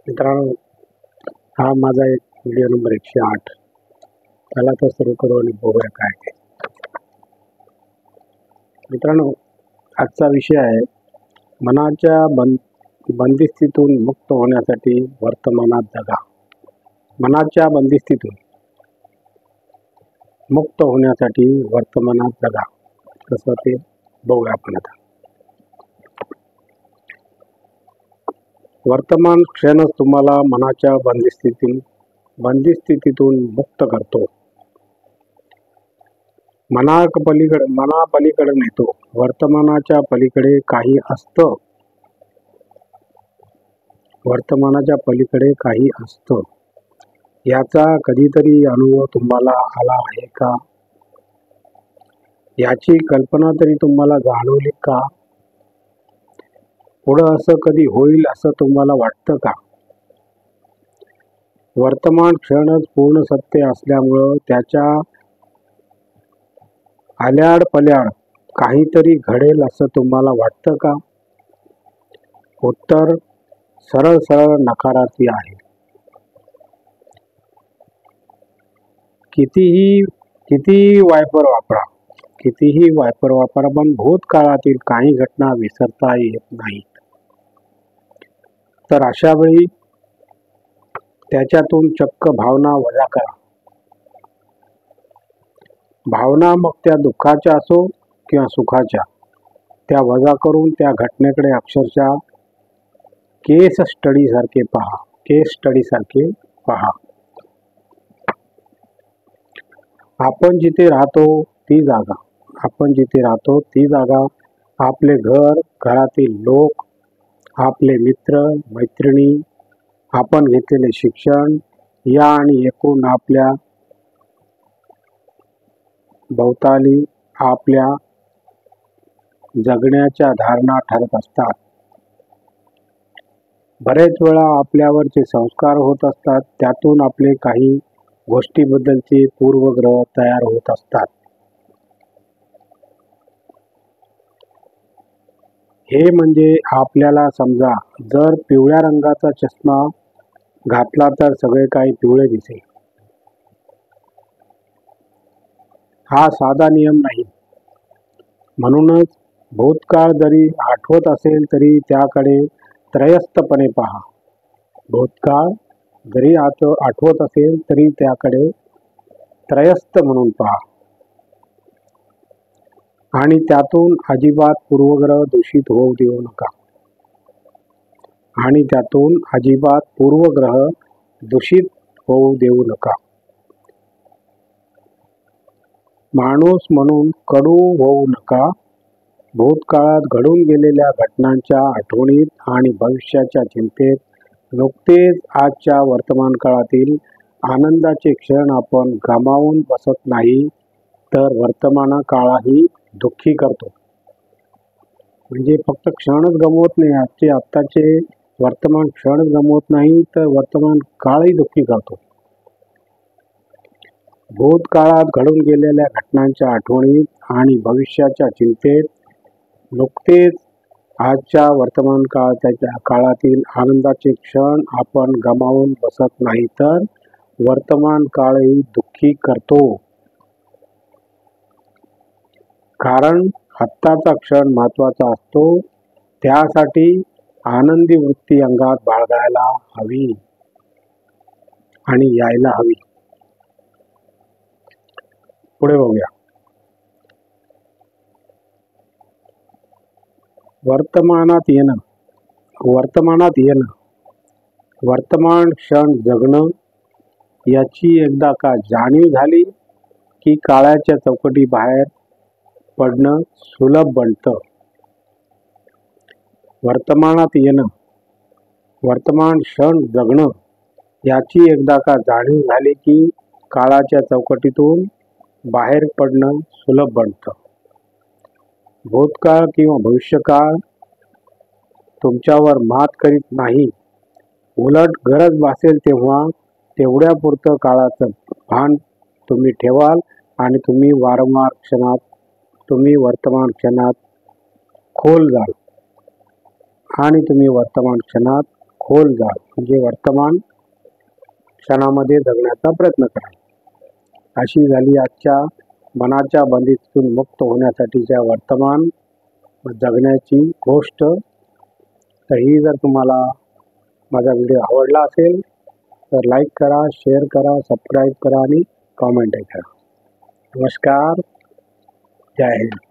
मित्रांनो, हा माझा एक व्हिडिओ नंबर 108. त्याला तर सुरू करू आणि बघूया काय ते. मित्रांनो, आजचा विषय आहे मनाच्या बंदिस्तीतून मुक्त होण्यासाठी वर्तमानात जगा. मनाच्या बंदिस्तीतून मुक्त होण्यासाठी वर्तमानात जगा. कसं ते बघूया आपण आता. वर्तमान क्षणच तुम्हाला मनाच्या बंदिस्तीतून मुक्त करतो. मनापलीकडे नेतो. वर्तमानाच्या पलीकडे काही असतं. वर्तमानाच्या पलीकडे काही असतं. याचा कधीतरी अनुभव तुम्हाला आला आहे का? याची कल्पना तरी तुम्हाला जाणवली का? पुढं असं कधी होईल असं तुम्हाला वाटतं का? वर्तमान क्षणच पूर्ण सत्य असल्यामुळं त्याच्या आल्याड पल्याड काहीतरी घडेल असं तुम्हाला वाटतं का? उत्तर सरळ सरळ नकारार्थी आहे. कितीही वायपर वापरा पण भूतकाळातील काही घटना विसरता येत नाहीत. तर अशा वेळी त्याच्यातून चक्क भावना वजा करा. भावना मग त्या दुःखाच्या असो किंवा सुखाच्या, त्या वजा करून त्या घटनेकडे अक्षरशः केस स्टडी सारखे पहा. आपण जिथे राहतो ती जागा, आपले घर, घरातील लोक, आपले मित्र मैत्रिणी, आपण घेतलेले शिक्षण, या आणि एकूण आपल्या भोवताली आपल्या जगण्याच्या धारणा ठरत असतात. बरेच वेळा आपल्यावरचे संस्कार होत असतात. त्यातून आपले काही गोष्टीबद्दलचे पूर्वग्रह तयार होत असतात. हे म्हणजे आपल्याला समजा जर पिवळ्या रंगाचा चष्मा घातला तर सगळे काही पिवळे दिसेल. हा साधा नियम नाही. म्हणूनच भूतकाळ जरी आठवत असेल तरी त्याकडे त्रयस्थपणे पहा. भूतकाळ जरी आठवत असेल तरी त्याकडे त्रयस्थ म्हणून पहा. आणि त्यातून अजिबात पूर्वग्रह दूषित होऊ देऊ नका. माणूस म्हणून कडू होऊ नका. भूतकाळात घडून गेलेल्या घटनांच्या आठवणीत आणि भविष्याच्या चिंतेत नुकतेच आजच्या वर्तमान काळातील आनंदाचे क्षण आपण गमावून बसत नाही, तर वर्तमान काळही दुःखी करतो. म्हणजे फक्त क्षणच गमवत नाही, आत्ताचे वर्तमान क्षणच गमवत नाही, तर वर्तमान काळही दुःखी करतो. भूतकाळात घडून गेलेल्या घटनांच्या आठवणीत आणि भविष्याच्या चिंतेत नुकतेच आजच्या वर्तमान काळातील आनंदाचे क्षण आपण गमावून बसत नाही, तर वर्तमान काळही दुःखी करतो. कारण आत्ताचा क्षण महत्वाचा असतो. त्यासाठी आनंदी वृत्ती अंगात बाळगायला हवी आणि यायला हवी. पुढे बघूया. वर्तमानात येणं, वर्तमान क्षण जगणं याची एकदा का जाणीव झाली की काळाच्या चौकटी बाहेर पडणं सुलभ बनतं. वर्तमानात येणं, वर्तमान क्षण जगणं याची एकदा का जाणीव झाली की काळाच्या चौकटीतून बाहेर पडणं सुलभ बनतं. भूतकाळ किंवा भविष्यकाळ तुमच्यावर मात करीत नाही. उलट गरज भासेल तेव्हा तेवढ्यापुरतं काळाचं भान तुम्ही ठेवाल आणि तुम्ही वर्तमान क्षणात खोल जाल. खोल जा, म्हणजे वर्तमान क्षणामध्ये जगण्याचा प्रयत्न करा. अशी झाली आजच्या मनाच्या बंदिस्तून मुक्त होण्यासाठीच्या वर्तमान जगण्याची गोष्ट. तर ही जर तुम्हाला माझा व्हिडिओ आवडला असेल तर लाईक करा, शेअर करा, सबस्क्राईब करा आणि कॉमेंट करा. नमस्कार. जय हिंद.